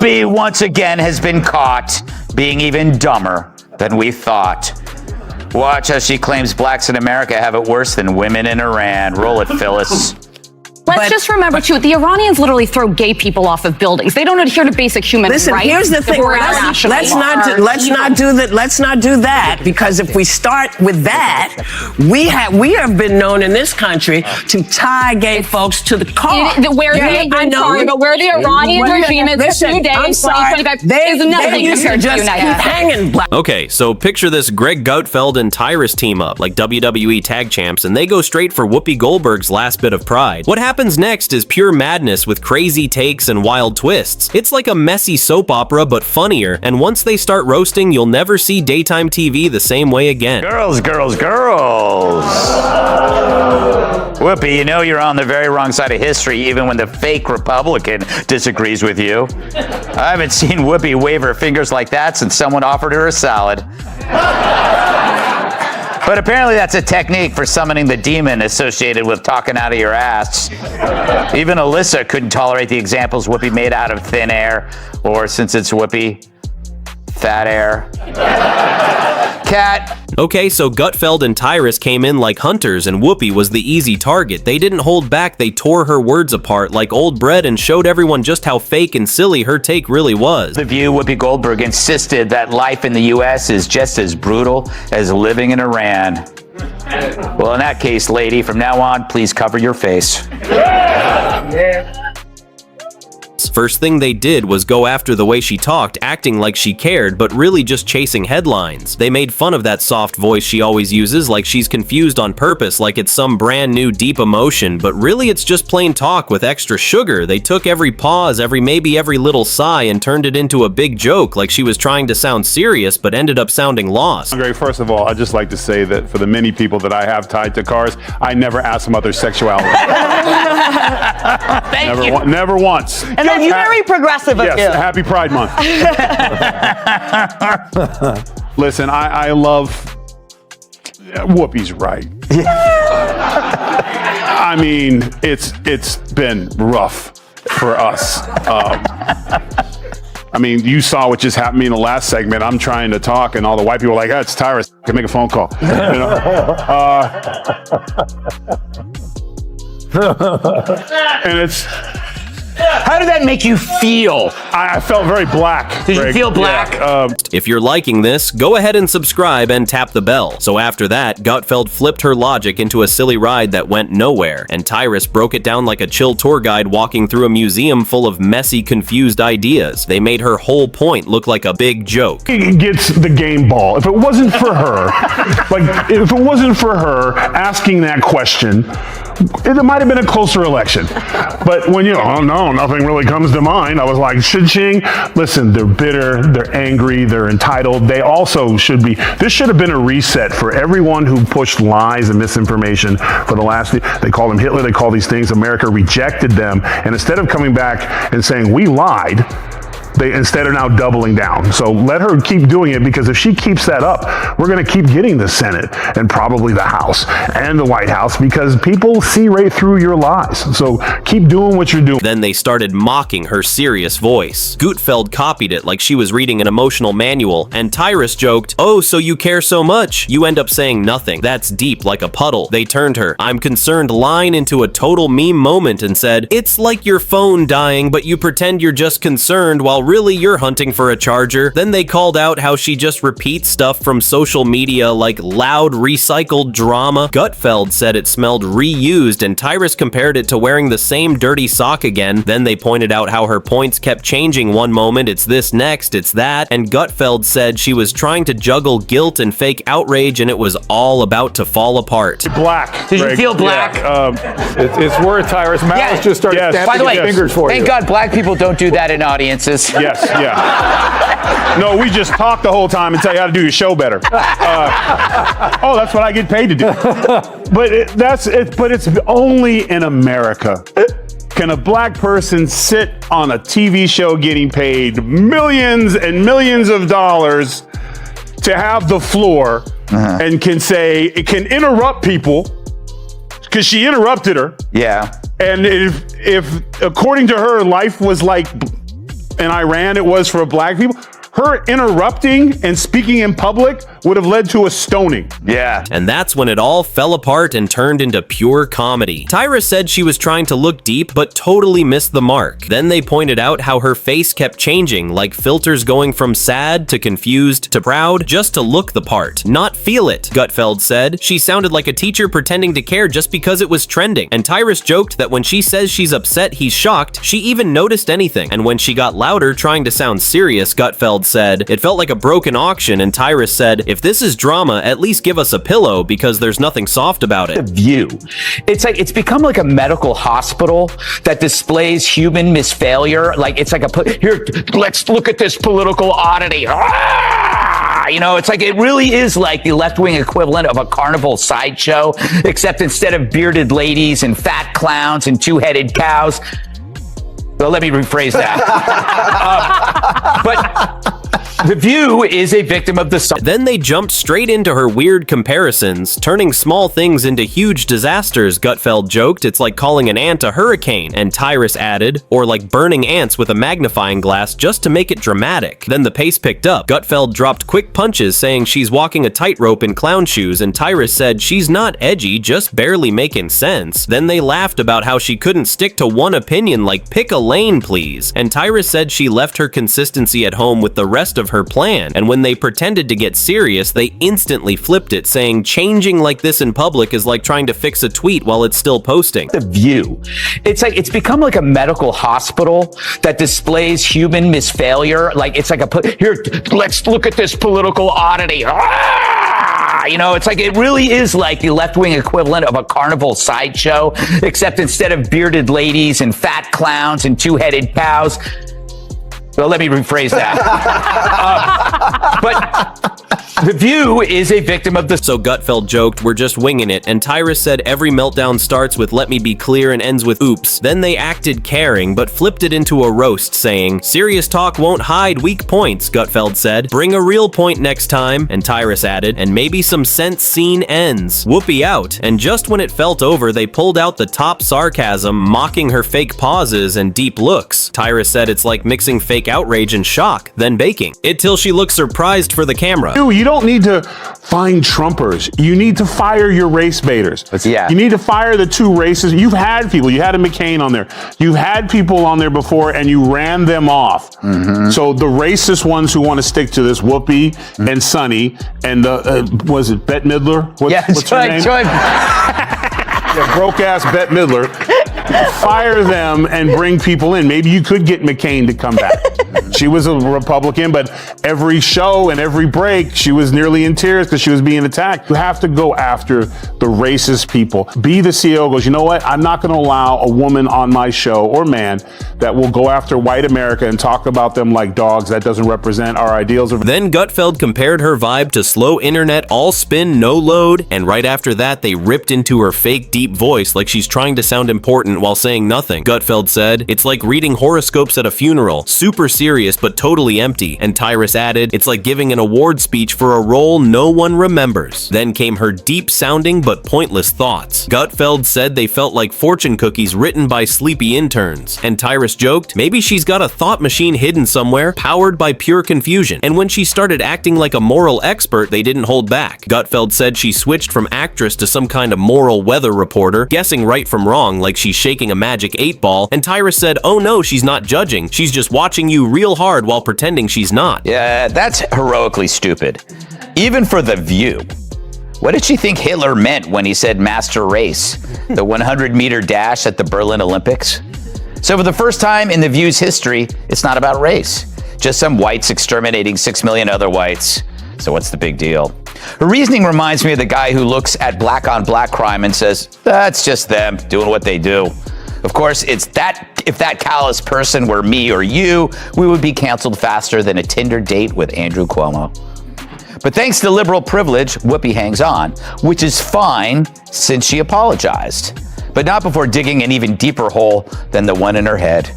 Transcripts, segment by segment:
Whoopi once again has been caught being even dumber than we thought. Watch as she claims blacks in America have it worse than women in Iran. Roll it, Phyllis. Let's just remember, too, the Iranians literally throw gay people off of buildings. They don't adhere to basic human rights. Listen, here's the thing. Let's not do that, because if we start with that, we have been known in this country to tie gay folks to the car. Where the Iranian regime is today, 2025, is nothing compared to the United States. Okay, so picture this Greg Gutfeld and Tyrus team up, like WWE tag champs, and they go straight for Whoopi Goldberg's last bit of pride. What happens next is pure madness with crazy takes and wild twists. It's like a messy soap opera, but funnier, and once they start roasting, you'll never see daytime TV the same way again. Girls. Whoopi, you know you're on the very wrong side of history even when the fake Republican disagrees with you. I haven't seen Whoopi wave her fingers like that since someone offered her a salad. But apparently that's a technique for summoning the demon associated with talking out of your ass. Even Alyssa couldn't tolerate the examples Whoopi made out of thin air, or since it's Whoopi, fat air. Cat. Okay, so Gutfeld and Tyrus came in like hunters and Whoopi was the easy target. They didn't hold back, they tore her words apart like old bread and showed everyone just how fake and silly her take really was. The View, Whoopi Goldberg insisted that life in the U.S. is just as brutal as living in Iran. Well, in that case, lady, from now on, please cover your face. First thing they did was go after the way she talked, acting like she cared, but really just chasing headlines. They made fun of that soft voice she always uses, like she's confused on purpose, like it's some brand new deep emotion, but really it's just plain talk with extra sugar. They took every pause, maybe every little sigh, and turned it into a big joke, like she was trying to sound serious, but ended up sounding lost. Andre, first of all, I'd just like to say that for the many people that I have tied to cars, I never asked them about their sexuality. Never once. And that's very progressive of you. Yes, happy Pride Month. Listen, I love... Whoopi's right. I mean, it's been rough for us. I mean, you saw what just happened to me in the last segment. I'm trying to talk, and all the white people are like, it's Tyrus. I can make a phone call. You know? And it's... How did that make you feel? I felt very black. Did you feel black? Yeah, if you're liking this, go ahead and subscribe and tap the bell. So after that, Gutfeld flipped her logic into a silly ride that went nowhere, and Tyrus broke it down like a chill tour guide walking through a museum full of messy, confused ideas. They made her whole point look like a big joke. He gets the game ball. If it wasn't for her, if it wasn't for her asking that question, it might have been a closer election. But when oh no, nothing really comes to mind, I was like, cha-ching. Listen, they're bitter, they're angry, they're entitled. They also should be, this should have been a reset for everyone who pushed lies and misinformation for the last, they call them Hitler, they call these things, America rejected them. And instead of coming back and saying, we lied, they instead are now doubling down. So let her keep doing it, because if she keeps that up, we're going to keep getting the Senate and probably the House and the White House, because people see right through your lies. So keep doing what you're doing. Then they started mocking her serious voice. Gutfeld copied it like she was reading an emotional manual, and Tyrus joked, "Oh, so you care so much? You end up saying nothing. That's deep like a puddle." They turned her "I'm concerned" line into a total meme moment and said, "It's like your phone dying, but you pretend you're just concerned while really you're hunting for a charger." Then they called out how she just repeats stuff from social media like loud recycled drama. Gutfeld said it smelled reused, and Tyrus compared it to wearing the same dirty sock again. Then they pointed out how her points kept changing. One moment it's this, next it's that, and Gutfeld said she was trying to juggle guilt and fake outrage, and it was all about to fall apart. Black. Did you feel black? Yeah, it's worth Tyrus. Malice just started snapping By the way, fingers for thank you. God black people don't do that in audiences. Yes, yeah. No, we just talk the whole time and tell you how to do your show better. Oh, that's what I get paid to do. But it's only in America can a black person sit on a TV show getting paid millions and millions of dollars to have the floor and can say, it can interrupt people because she interrupted her. Yeah. And if according to her, life was like in Iran it was for black people. Her interrupting and speaking in public would have led to a stoning. Yeah. And that's when it all fell apart and turned into pure comedy. Tyrus said she was trying to look deep, but totally missed the mark. Then they pointed out how her face kept changing, like filters going from sad to confused to proud, just to look the part, not feel it, Gutfeld said. She sounded like a teacher pretending to care just because it was trending. And Tyrus joked that when she says she's upset, he's shocked, she even noticed anything. And when she got louder, trying to sound serious, Gutfeld said, it felt like a broken auction, and Tyrus said, if this is drama, at least give us a pillow because there's nothing soft about it. The View. It's become like a medical hospital that displays human misfailure. Like it's like here, let's look at this political oddity. You know, it's like it really is like the left-wing equivalent of a carnival sideshow, except instead of bearded ladies and fat clowns and two-headed cows. Well, let me rephrase that. But The View is a victim of the... Then they jumped straight into her weird comparisons, turning small things into huge disasters, Gutfeld joked. It's like calling an ant a hurricane, and Tyrus added, or like burning ants with a magnifying glass just to make it dramatic. Then the pace picked up. Gutfeld dropped quick punches, saying she's walking a tightrope in clown shoes, and Tyrus said she's not edgy, just barely making sense. Then they laughed about how she couldn't stick to one opinion, like pick a lane, please. And Tyrus said she left her consistency at home with the rest of her plan, and when they pretended to get serious, they instantly flipped it, saying changing like this in public is like trying to fix a tweet while it's still posting. The View. It's become like a medical hospital that displays human misfailure. Like it's like here, let's look at this political oddity. You know, it's like it really is like the left-wing equivalent of a carnival sideshow, except instead of bearded ladies and fat clowns and two-headed cows. Well, let me rephrase that. But The View is a victim of the... So Gutfeld joked, we're just winging it, and Tyrus said every meltdown starts with let me be clear and ends with oops. Then they acted caring, but flipped it into a roast, saying, serious talk won't hide weak points, Gutfeld said. Bring a real point next time, and Tyrus added, and maybe some sense scene ends. Whoopi out, and just when it felt over, they pulled out the top sarcasm, mocking her fake pauses and deep looks. Tyrus said it's like mixing fake outrage and shock, then baking it till she looks surprised for the camera. You don't need to find Trumpers. You need to fire your race baiters. Yeah. You need to fire the two races. You've had people. You had a McCain on there. You've had people on there before, and you ran them off. Mm-hmm. So the racist ones who want to stick to this, Whoopi and Sonny, and was it Bette Midler? What's her name? Yeah, broke-ass Bette Midler. Fire them and bring people in. Maybe you could get McCain to come back. She was a Republican, but every show and every break, she was nearly in tears because she was being attacked. You have to go after the racist people. Be the CEO goes, you know what? I'm not going to allow a woman on my show or man that will go after white America and talk about them like dogs. That doesn't represent our ideals. Then Gutfeld compared her vibe to slow internet, all spin, no load, and right after that, they ripped into her fake deep voice like she's trying to sound important while saying nothing. Gutfeld said, it's like reading horoscopes at a funeral, super serious but totally empty. And Tyrus added, it's like giving an award speech for a role no one remembers. Then came her deep sounding but pointless thoughts. Gutfeld said they felt like fortune cookies written by sleepy interns. And Tyrus joked, maybe she's got a thought machine hidden somewhere, powered by pure confusion. And when she started acting like a moral expert, they didn't hold back. Gutfeld said she switched from actress to some kind of moral weather reporter, guessing right from wrong like she's shaking a magic 8-ball, and Tyrus said, oh no, she's not judging, she's just watching you real hard while pretending she's not. Yeah, that's heroically stupid. Even for The View. What did she think Hitler meant when he said master race? The 100-meter dash at the Berlin Olympics? So for the first time in The View's history, it's not about race. Just some whites exterminating 6 million other whites. So what's the big deal? Her reasoning reminds me of the guy who looks at black-on-black crime and says, that's just them doing what they do. Of course, if that callous person were me or you, we would be canceled faster than a Tinder date with Andrew Cuomo. But thanks to liberal privilege, Whoopi hangs on, which is fine since she apologized, but not before digging an even deeper hole than the one in her head.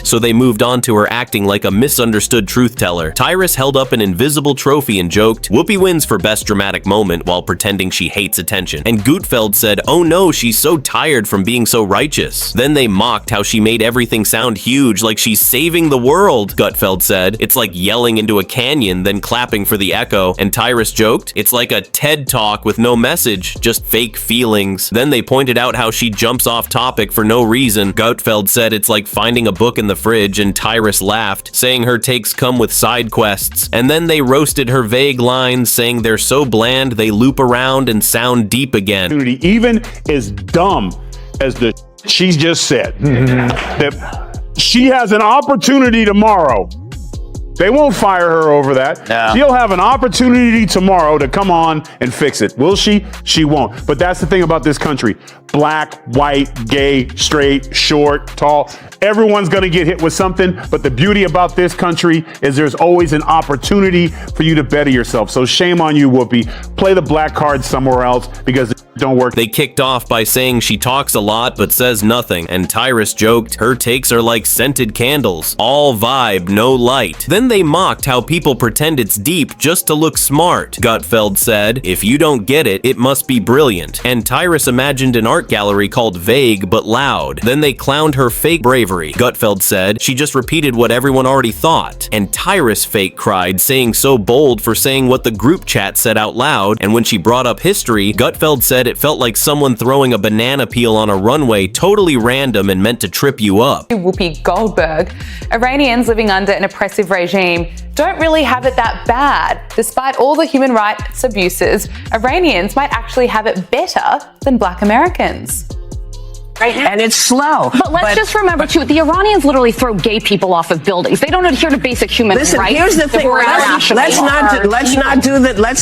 so they moved on to her acting like a misunderstood truth teller. Tyrus held up an invisible trophy and joked, "Whoopi wins for best dramatic moment," while pretending she hates attention. And Gutfeld said, "Oh no, she's so tired from being so righteous." Then they mocked how she made everything sound huge, like she's saving the world. Gutfeld said, "It's like yelling into a canyon, then clapping for the echo." And Tyrus joked, "It's like a TED Talk with no message, just fake feelings." Then they pointed out how she jumps off topic for no reason. Gutfeld said it's like finding a book in the fridge, and Tyrus laughed, saying her takes come with side quests. And then they roasted her vague lines, saying they're so bland they loop around and sound deep again. Even as dumb as the she's just said, that she has an opportunity tomorrow. They won't fire her over that. No. She'll have an opportunity tomorrow to come on and fix it. Will she? She won't. But that's the thing about this country. Black, white, gay, straight, short, tall. Everyone's going to get hit with something. But the beauty about this country is there's always an opportunity for you to better yourself. So shame on you, Whoopi. Play the black card somewhere else because it don't work. They kicked off by saying she talks a lot but says nothing, and Tyrus joked, "Her takes are like scented candles. All vibe, no light." Then they mocked how people pretend it's deep just to look smart. Gutfeld said, "If you don't get it, it must be brilliant." And Tyrus imagined an art gallery called Vague but Loud. Then they clowned her fake bravery. Gutfeld said, "She just repeated what everyone already thought." And Tyrus fake cried, saying so bold for saying what the group chat said out loud. And when she brought up history, Gutfeld said it felt like someone throwing a banana peel on a runway, totally random and meant to trip you up. Whoopi Goldberg, Iranians living under an oppressive regime don't really have it that bad. Despite all the human rights abuses, Iranians might actually have it better than Black Americans. Right now. And it's slow. But let's just remember too, the Iranians literally throw gay people off of buildings. They don't adhere to basic human rights. Listen, here's the thing. Let's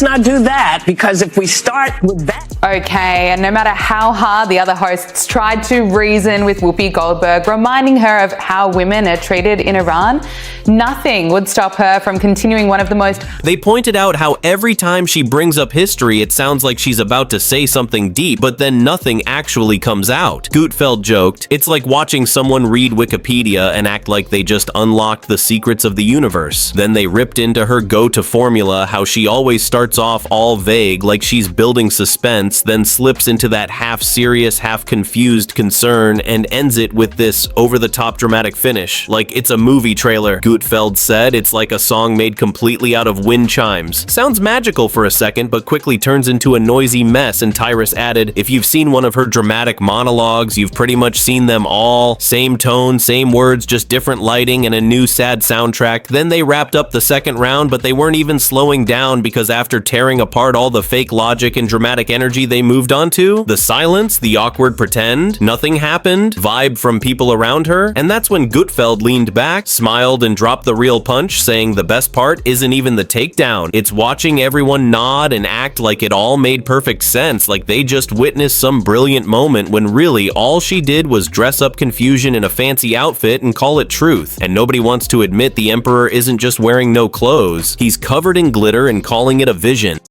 not do that, because if we start with that. Okay, and no matter how hard the other hosts tried to reason with Whoopi Goldberg, reminding her of how women are treated in Iran, nothing would stop her from continuing one of the most... They pointed out how every time she brings up history, it sounds like she's about to say something deep, but then nothing actually comes out. Gutfeld joked, "It's like watching someone read Wikipedia and act like they just unlocked the secrets of the universe." Then they ripped into her go-to formula, how she always starts off all vague, like she's building suspense, then slips into that half-serious, half-confused concern, and ends it with this over-the-top dramatic finish, like it's a movie trailer. Gutfeld said it's like a song made completely out of wind chimes. Sounds magical for a second, but quickly turns into a noisy mess, and Tyrus added, "If you've seen one of her dramatic monologues, you've pretty much seen them all. Same tone, same words, just different lighting and a new sad soundtrack." Then they wrapped up the second round, but they weren't even slowing down, because after tearing apart all the fake logic and dramatic energy they moved on to, the silence, the awkward pretend, nothing happened, vibe from people around her, and that's when Gutfeld leaned back, smiled, and dropped the real punch, saying the best part isn't even the takedown. It's watching everyone nod and act like it all made perfect sense, like they just witnessed some brilliant moment, when really all she did was dress up confusion in a fancy outfit and call it truth. And nobody wants to admit the emperor isn't just wearing no clothes. He's covered in glitter and calling it a vision.